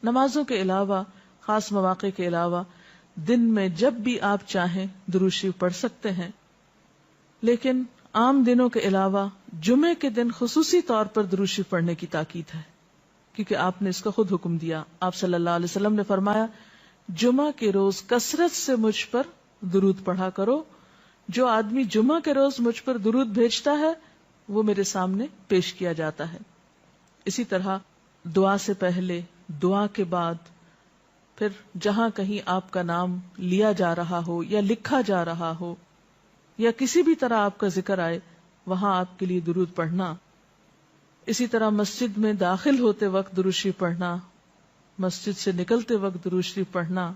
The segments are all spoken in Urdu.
نمازوں کے علاوہ، خاص مواقع کے علاوہ دن میں جب بھی آپ چاہیں درود شریف پڑھ سکتے ہیں، لیکن عام دنوں کے علاوہ جمعے کے دن خصوصی طور پر درود شریف پڑھنے کی تاکید ہے، کیونکہ آپ نے اس کا خود حکم دیا. آپ صلی اللہ علیہ وسلم نے فرمایا جمعہ کے روز کثرت سے مجھ پر درود پڑھا کرو، جو آدمی جمعہ کے روز مجھ پر درود بھیجتا ہے وہ میرے سامنے پیش کیا جاتا ہے. اسی طرح دعا سے پہلے، دعا کے بعد، پھر جہاں کہیں آپ کا نام لیا جا رہا ہو یا لکھا جا رہا ہو یا کسی بھی طرح آپ کا ذکر آئے وہاں آپ کے لیے درود پڑھنا. اسی طرح مسجد میں داخل ہوتے وقت درود شریف پڑھنا، مسجد سے نکلتے وقت درود شریف پڑھنا،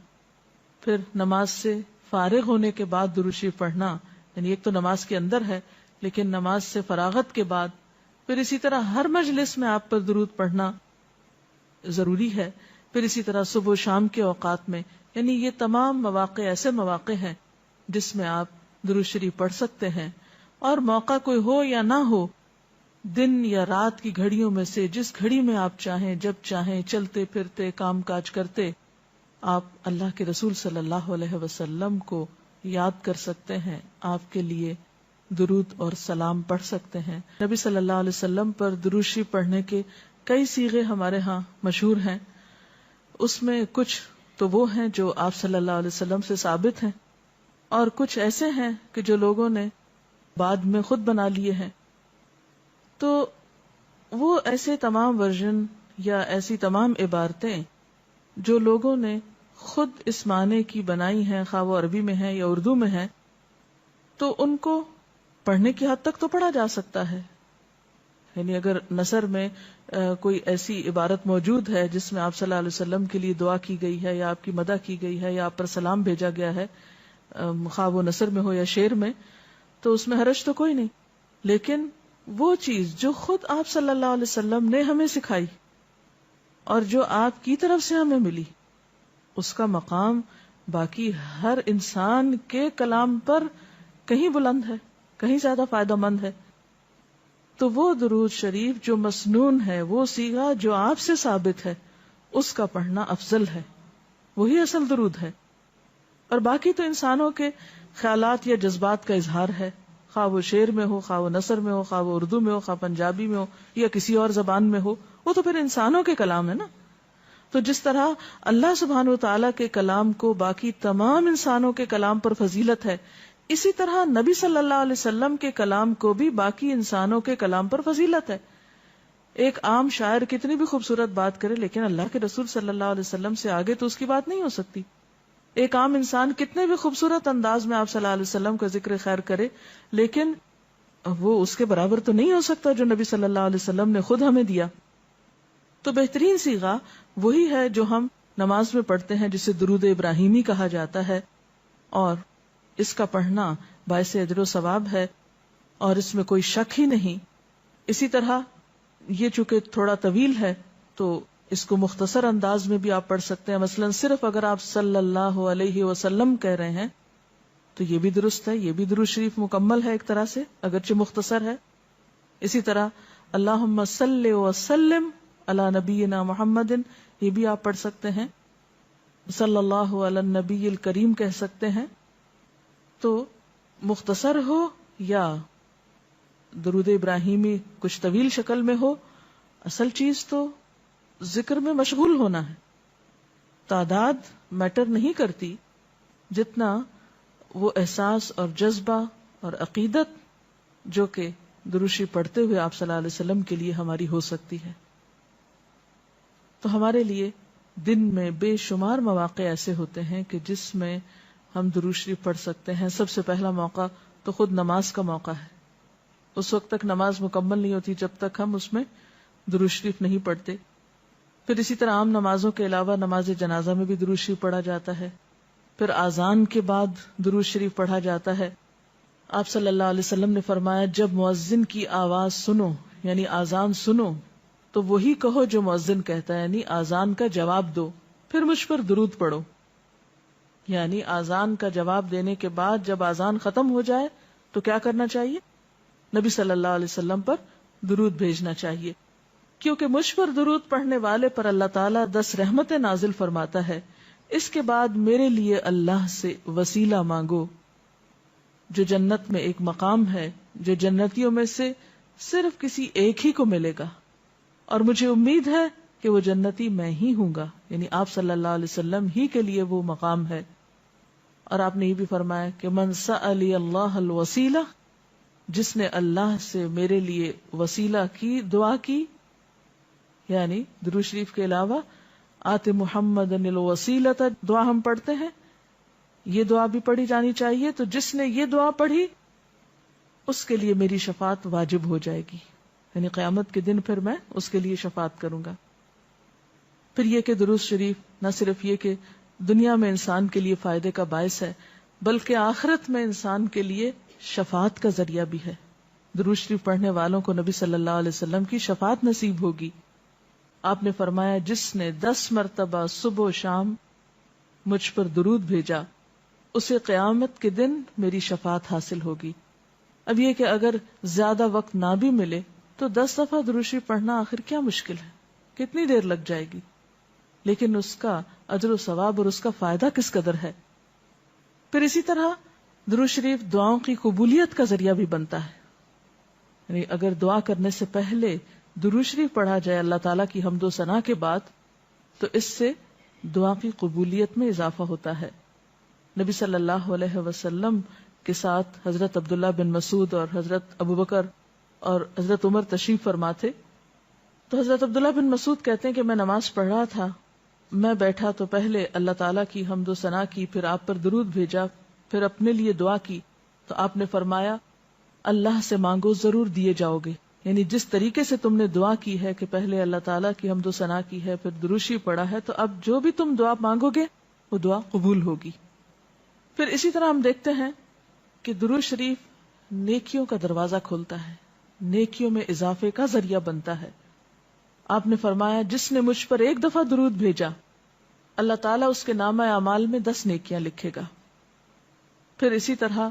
پھر نماز سے فارغ ہونے کے بعد درود شریف پڑھنا، یعنی ایک تو نماز کے اندر ہے لیکن نماز سے فراغت کے بعد، پھر اسی طرح ہر مجلس میں آپ پر درود پڑھنا ضروری ہے. پھر اسی طرح صبح و شام کے اوقات میں، یعنی یہ تمام مواقع ایسے مواقع ہیں جس میں آپ درود شریف پڑھ سکتے ہیں. اور موقع کوئی ہو یا نہ ہو، دن یا رات کی گھڑیوں میں سے جس گھڑی میں آپ چاہیں، جب چاہیں، چلتے پھرتے کام کاج کرتے، آپ اللہ کے رسول صلی اللہ علیہ وسلم کو یاد کر سکتے ہیں، آپ کے لیے درود اور سلام پڑھ سکتے ہیں. نبی صلی اللہ علیہ وسلم پر درود شریف پڑھنے کے کئی صیغے ہمارے ہاں مشہور ہیں. اس میں کچھ تو وہ ہیں جو آپ صلی اللہ علیہ وسلم سے ثابت ہیں، اور کچھ ایسے ہیں کہ جو لوگوں نے بعد میں خود بنا لیے ہیں. تو وہ ایسے تمام ورژن یا ایسی تمام عبارتیں جو لوگوں نے خود اس معنی کی بنائی ہیں، خواہ وہ عربی میں ہے یا اردو میں ہے، تو ان کو پڑھنے کی حد تک تو پڑھا جا سکتا ہے. یعنی اگر نثر میں کوئی ایسی عبارت موجود ہے جس میں آپ صلی اللہ علیہ وسلم کے لیے دعا کی گئی ہے یا آپ کی مدح کی گئی ہے یا آپ پر سلام بھیجا گیا ہے، خواہ وہ نثر میں ہو یا شعر میں، تو اس میں حرج تو کوئی نہیں. لیکن وہ چیز جو خود آپ صلی اللہ علیہ وسلم نے ہمیں سکھائی اور جو آپ کی طرف سے ہمیں ملی، اس کا مقام باقی ہر انسان کے کلام پر کہیں بلند ہے، کہیں زیادہ فائدہ مند ہے. تو وہ درود شریف جو مسنون ہے، وہ صیغہ جو آپ سے ثابت ہے، اس کا پڑھنا افضل ہے، وہی اصل درود ہے. اور باقی تو انسانوں کے خیالات یا جذبات کا اظہار ہے، خواہ وہ شعر میں ہو، خواہ وہ نثر میں ہو، خواہ وہ اردو میں ہو، خواہ پنجابی میں ہو یا کسی اور زبان میں ہو، وہ تو پھر انسانوں کے کلام ہے نا. تو جس طرح اللہ سبحانہ و تعالیٰ کے کلام کو باقی تمام انسانوں کے کلام پر فضیلت ہے، اسی طرح نبی صلی اللہ علیہ وسلم کے کلام کو بھی باقی انسانوں کے کلام پر فضیلت ہے. ایک عام شاعر کتنی بھی خوبصورت بات کرے لیکن اللہ کے رسول صلی اللہ علیہ وسلم سے آگے تو اس کی بات نہیں ہو سکتی. ایک عام انسان کتنے بھی خوبصورت انداز میں آپ صلی اللہ علیہ وسلم کا ذکر خیر کرے لیکن وہ اس کے برابر تو نہیں ہو سکتا جو نبی صلی اللہ علیہ وسلم نے خود ہمیں دیا. تو بہترین صیغہ وہی ہے جو ہم نماز میں پڑھتے ہیں، جسے درود ابراہیمی کہا جاتا ہے، اور اس کا پڑھنا باعث اجر و ثواب ہے اور اس میں کوئی شک ہی نہیں. اسی طرح یہ چونکہ تھوڑا طویل ہے تو اس کو مختصر انداز میں بھی آپ پڑھ سکتے ہیں. مثلا صرف اگر آپ صلی اللہ علیہ وسلم کہہ رہے ہیں تو یہ بھی درست ہے، یہ بھی درود شریف مکمل ہے ایک طرح سے اگرچہ مختصر ہے. اسی طرح اللہم صلی وسلم علی نبینا محمد، یہ بھی آپ پڑھ سکتے ہیں. صلی اللہ علی النبی الکریم کہہ سکتے ہیں. تو مختصر ہو یا درود ابراہیمی کچھ طویل شکل میں ہو، اصل چیز تو ذکر میں مشغول ہونا ہے. تعداد میٹر نہیں کرتی جتنا وہ احساس اور جذبہ اور عقیدت جو کہ درود شریف پڑھتے ہوئے آپ صلی اللہ علیہ وسلم کے لیے ہماری ہو سکتی ہے. تو ہمارے لیے دن میں بے شمار مواقع ایسے ہوتے ہیں کہ جس میں ہم درود شریف پڑھ سکتے ہیں. سب سے پہلا موقع تو خود نماز کا موقع ہے. اس وقت تک نماز مکمل نہیں ہوتی جب تک ہم اس میں درود شریف نہیں پڑھتے. پھر اسی طرح عام نمازوں کے علاوہ نماز جنازہ میں بھی درود شریف پڑھا جاتا ہے. پھر اذان کے بعد درود شریف پڑھا جاتا ہے. آپ صلی اللہ علیہ وسلم نے فرمایا جب مؤذن کی آواز سنو یعنی اذان سنو تو وہی کہو جو مؤذن کہتا ہے، یعنی اذان کا جواب دو، پھر مجھ پر درود پڑھو. یعنی اذان کا جواب دینے کے بعد جب اذان ختم ہو جائے تو کیا کرنا چاہیے؟ نبی صلی اللہ علیہ وسلم پر درود بھیجنا چاہیے. کیونکہ مجھ پر درود پڑھنے والے پر اللہ تعالیٰ 10 رحمتیں نازل فرماتا ہے. اس کے بعد میرے لیے اللہ سے وسیلہ مانگو، جو جنت میں ایک مقام ہے جو جنتیوں میں سے صرف کسی ایک ہی کو ملے گا، اور مجھے امید ہے کہ وہ جنتی میں ہی ہوں گا، یعنی آپ صلی اللہ علیہ وسلم ہی کے لیے وہ مقام ہے. اور آپ نے یہ بھی فرمایا کہ من سألی اللہ الوسیلہ، جس نے اللہ سے میرے لیے وسیلہ کی دعا کی، یعنی درود شریف کے علاوہ آت محمد الوسیلۃ دعا ہم پڑھتے ہیں، یہ دعا بھی پڑھی جانی چاہیے. تو جس نے یہ دعا پڑھی اس کے لیے میری شفاعت واجب ہو جائے گی، یعنی قیامت کے دن پھر میں اس کے لیے شفاعت کروں گا. پھر یہ کہ درود شریف نہ صرف یہ کہ دنیا میں انسان کے لیے فائدے کا باعث ہے، بلکہ آخرت میں انسان کے لیے شفاعت کا ذریعہ بھی ہے. درود شریف پڑھنے والوں کو نبی صلی اللہ علیہ وسلم کی شفاعت نصیب ہوگی. آپ نے فرمایا جس نے 10 مرتبہ صبح و شام مجھ پر درود بھیجا اسے قیامت کے دن میری شفاعت حاصل ہوگی. اب یہ کہ اگر زیادہ وقت نہ بھی ملے تو 10 دفعہ درود شریف پڑھنا آخر کیا مشکل ہے، کتنی دیر لگ جائے گی، لیکن اس کا اجر و ثواب اور اس کا فائدہ کس قدر ہے. پھر اسی طرح درود شریف دعاؤں کی قبولیت کا ذریعہ بھی بنتا ہے، یعنی اگر دعا کرنے سے پہلے درود شریف پڑھا جائے اللہ تعالیٰ کی حمد و ثنا کے بعد تو اس سے دعا کی قبولیت میں اضافہ ہوتا ہے. نبی صلی اللہ علیہ وسلم کے ساتھ حضرت عبداللہ بن مسعود اور حضرت ابوبکر اور حضرت عمر تشریف فرما تھے. تو حضرت عبداللہ بن مسعود کہتے ہیں کہ میں نماز پڑھ رہا تھا، میں بیٹھا تو پہلے اللہ تعالیٰ کی حمد و ثنا کی، پھر آپ پر درود بھیجا، پھر اپنے لیے دعا کی. تو آپ نے فرمایا اللہ سے مانگو ضرور دیے جاؤ گے، یعنی جس طریقے سے تم نے دعا کی ہے کہ پہلے اللہ تعالیٰ کی حمد و ثنا کی ہے، پھر درود شریف پڑھا ہے، تو اب جو بھی تم دعا مانگو گے وہ دعا قبول ہوگی. پھر اسی طرح ہم دیکھتے ہیں کہ درود شریف نیکیوں کا دروازہ کھولتا ہے، نیکیوں میں اضافے کا ذریعہ بنتا ہے. آپ نے فرمایا جس نے مجھ پر ایک دفعہ درود بھیجا اللہ تعالیٰ اس کے نامہ اعمال میں 10 نیکیاں لکھے گا. پھر اسی طرح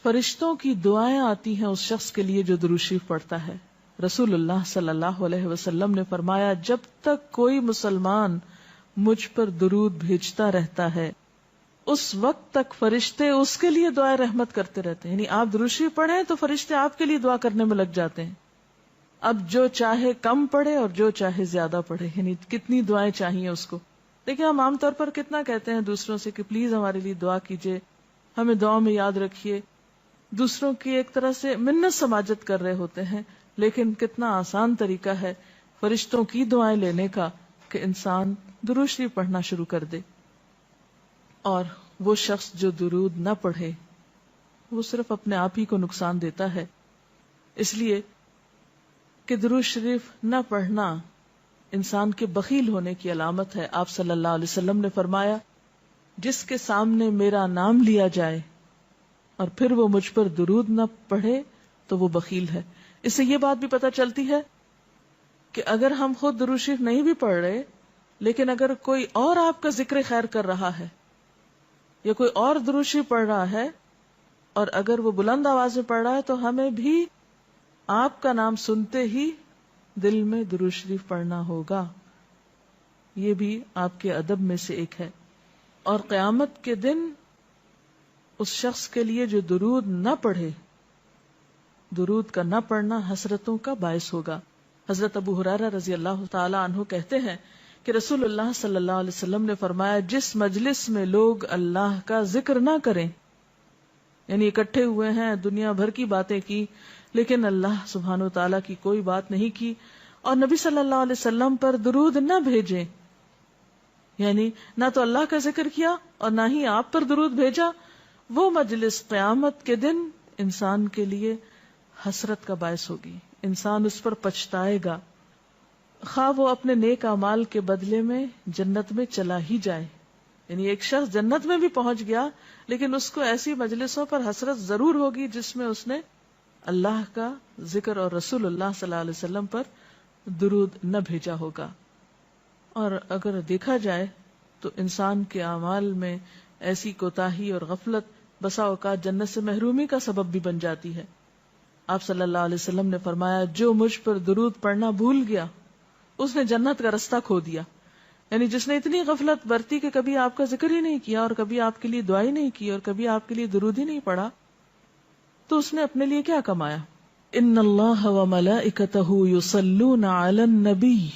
فرشتوں کی دعائیں آتی ہیں اس شخص کے لیے جو درود شریف پڑھتا ہے. رسول اللہ صلی اللہ علیہ وسلم نے فرمایا جب تک کوئی مسلمان مجھ پر درود بھیجتا رہتا ہے اس وقت تک فرشتے اس کے لیے دعائیں رحمت کرتے رہتے ہیں. یعنی آپ درود شریف پڑھیں تو فرشتے آپ کے لیے دعا کرنے میں لگ جاتے ہیں. اب جو چاہے کم پڑھے اور جو چاہے زیادہ پڑھے، یعنی کتنی دعائیں چاہیے اس کو. دیکھیں ہم عام طور پر کتنا کہتے ہیں دوسروں سے کہ پلیز ہمارے لیے دعا کیجئے، ہمیں دعا میں یاد رکھیے، دوسروں کی ایک طرح سے منت سماجت کر رہے ہوتے ہیں. لیکن کتنا آسان طریقہ ہے فرشتوں کی دعائیں لینے کا کہ انسان درود شریف پڑھنا شروع کر دے. اور وہ شخص جو درود نہ پڑھے وہ صرف اپنے آپ ہی کو نقصان دیتا ہے، اس لیے کہ درود شریف نہ پڑھنا انسان کے بخیل ہونے کی علامت ہے. آپ صلی اللہ علیہ وسلم نے فرمایا جس کے سامنے میرا نام لیا جائے اور پھر وہ مجھ پر درود نہ پڑھے تو وہ بخیل ہے. اس سے یہ بات بھی پتہ چلتی ہے کہ اگر ہم خود درود شریف نہیں بھی پڑھ رہے لیکن اگر کوئی اور آپ کا ذکر خیر کر رہا ہے یا کوئی اور درود شریف پڑھ رہا ہے اور اگر وہ بلند آواز میں پڑھ رہا ہے تو ہمیں بھی آپ کا نام سنتے ہی دل میں درود شریف پڑھنا ہوگا. یہ بھی آپ کے ادب میں سے ایک ہے. اور قیامت کے دن اس شخص کے لیے جو درود نہ پڑھے، درود کا نہ پڑھنا حسرتوں کا باعث ہوگا. حضرت ابو ہریرہ رضی اللہ تعالی عنہ کہتے ہیں کہ رسول اللہ صلی اللہ علیہ وسلم نے فرمایا جس مجلس میں لوگ اللہ کا ذکر نہ کریں، یعنی اکٹھے ہوئے ہیں دنیا بھر کی باتیں کی لیکن اللہ سبحانہ وتعالی کی کوئی بات نہیں کی، اور نبی صلی اللہ علیہ وسلم پر درود نہ بھیجیں، یعنی نہ تو اللہ کا ذکر کیا اور نہ ہی آپ پر درود بھیجا، وہ مجلس قیامت کے دن انسان کے لیے حسرت کا باعث ہوگی. انسان اس پر پچھتائے گا، خواہ وہ اپنے نیک اعمال کے بدلے میں جنت میں چلا ہی جائے. یعنی ایک شخص جنت میں بھی پہنچ گیا لیکن اس کو ایسی مجلسوں پر حسرت ضرور ہوگی جس میں اس نے اللہ کا ذکر اور رسول اللہ صلی اللہ علیہ وسلم پر درود نہ بھیجا ہوگا. اور اگر دیکھا جائے تو انسان کے اعمال میں ایسی کوتاہی اور غفلت بسا اوقات جنت سے محرومی کا سبب بھی بن جاتی ہے. آپ صلی اللہ علیہ وسلم نے فرمایا جو مجھ پر درود پڑھنا بھول گیا اس نے جنت کا رستہ کھو دیا. یعنی جس نے اتنی غفلت برتی کہ کبھی آپ کا ذکر ہی نہیں کیا اور کبھی آپ کے لیے دعا ہی نہیں کی اور کبھی آپ کے لیے درود ہی نہیں پڑھا, تو اس نے اپنے لیے کیا کمایا؟ ان اللہ وملائکتہ یصلون علی النبی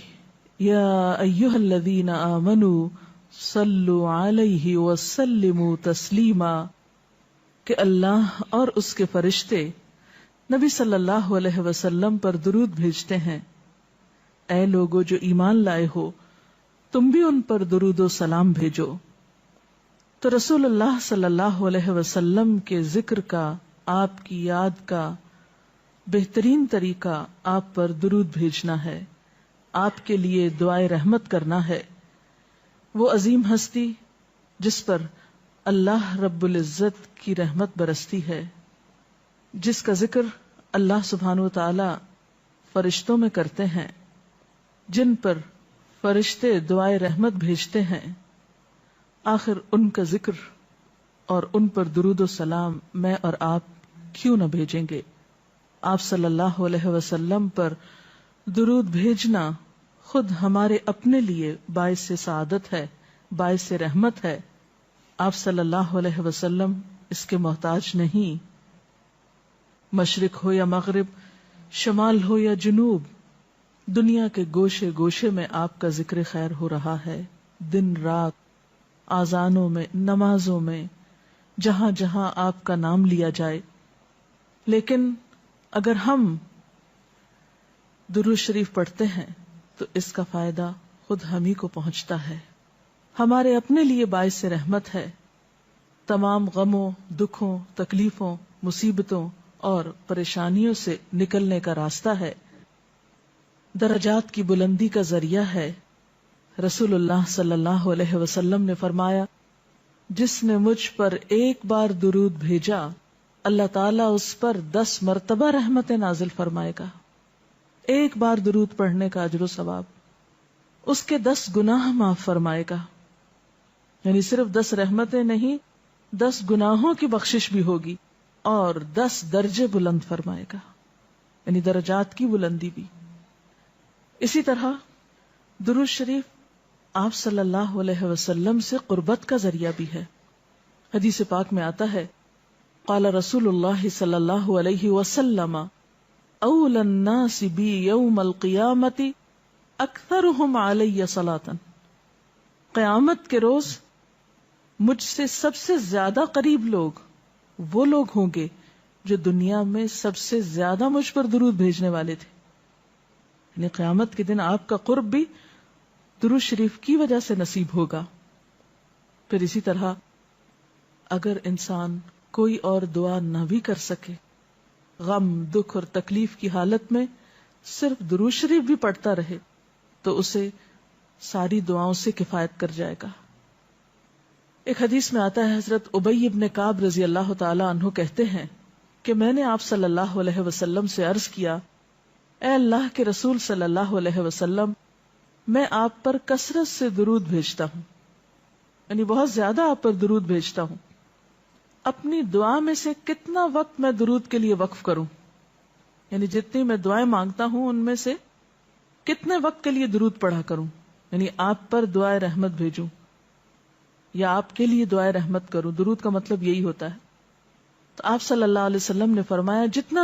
یا ایھا الذین آمنوا صلوا علیہ وسلموا تسلیما, کہ اللہ اور اس کے فرشتے نبی صلی اللہ علیہ وسلم پر درود بھیجتے ہیں. اے لوگو جو ایمان لائے ہو, تم بھی ان پر درود و سلام بھیجو. تو رسول اللہ صلی اللہ علیہ وسلم کے ذکر کا, آپ کی یاد کا بہترین طریقہ آپ پر درود بھیجنا ہے, آپ کے لیے دعائے رحمت کرنا ہے. وہ عظیم ہستی جس پر اللہ رب العزت کی رحمت برستی ہے, جس کا ذکر اللہ سبحانہ و تعالی فرشتوں میں کرتے ہیں, جن پر فرشتے دعائے رحمت بھیجتے ہیں, آخر ان کا ذکر اور ان پر درود و سلام میں اور آپ کیوں نہ بھیجیں گے؟ آپ صلی اللہ علیہ وسلم پر درود بھیجنا خود ہمارے اپنے لیے باعث سعادت ہے, باعث رحمت ہے. آپ صلی اللہ علیہ وسلم اس کے محتاج نہیں. مشرق ہو یا مغرب, شمال ہو یا جنوب, دنیا کے گوشے گوشے میں آپ کا ذکر خیر ہو رہا ہے, دن رات, آذانوں میں, نمازوں میں, جہاں جہاں آپ کا نام لیا جائے. لیکن اگر ہم درود شریف پڑھتے ہیں تو اس کا فائدہ خود ہم ہی کو پہنچتا ہے, ہمارے اپنے لیے باعث رحمت ہے. تمام غموں, دکھوں, تکلیفوں, مصیبتوں اور پریشانیوں سے نکلنے کا راستہ ہے, درجات کی بلندی کا ذریعہ ہے. رسول اللہ صلی اللہ علیہ وسلم نے فرمایا, جس نے مجھ پر ایک بار درود بھیجا اللہ تعالیٰ اس پر 10 مرتبہ رحمتیں نازل فرمائے گا. ایک بار درود پڑھنے کا اجر و ثواب, اس کے 10 گناہ معاف فرمائے گا. یعنی صرف 10 رحمتیں نہیں, 10 گناہوں کی بخشش بھی ہوگی اور 10 درجے بلند فرمائے گا, یعنی درجات کی بلندی بھی. اسی طرح درود شریف آپ صلی اللہ علیہ وسلم سے قربت کا ذریعہ بھی ہے. حدیث پاک میں آتا ہے, قال رسول اللہ صلی اللہ علیہ وسلم اول الناس بی یوم القیامت اکثرهم علی صلاۃ, قیامت کے روز مجھ سے سب سے زیادہ قریب لوگ وہ لوگ ہوں گے جو دنیا میں سب سے زیادہ مجھ پر درود بھیجنے والے تھے. یعنی قیامت کے دن آپ کا قرب بھی درود شریف کی وجہ سے نصیب ہوگا. پھر اسی طرح اگر انسان کوئی اور دعا نہ بھی کر سکے, غم, دکھ اور تکلیف کی حالت میں صرف درود شریف بھی پڑھتا رہے تو اسے ساری دعاؤں سے کفایت کر جائے گا. ایک حدیث میں آتا ہے, حضرت ابی ابن کعب رضی اللہ تعالی عنہ کہتے ہیں کہ میں نے آپ صلی اللہ علیہ وسلم سے عرض کیا, اے اللہ کے رسول صلی اللہ علیہ وسلم, میں آپ پر کثرت سے درود بھیجتا ہوں, یعنی بہت زیادہ آپ پر درود بھیجتا ہوں. اپنی دعا میں سے کتنا وقت میں درود کے لیے وقف کروں, یعنی جتنی میں دعائیں مانگتا ہوں ان میں سے کتنے وقت کے لیے درود پڑھا کروں, یعنی آپ پر دعائے رحمت بھیجوں یا آپ کے لیے دعائے رحمت کروں. درود کا مطلب یہی ہوتا ہے. تو آپ صلی اللہ علیہ وسلم نے فرمایا, جتنا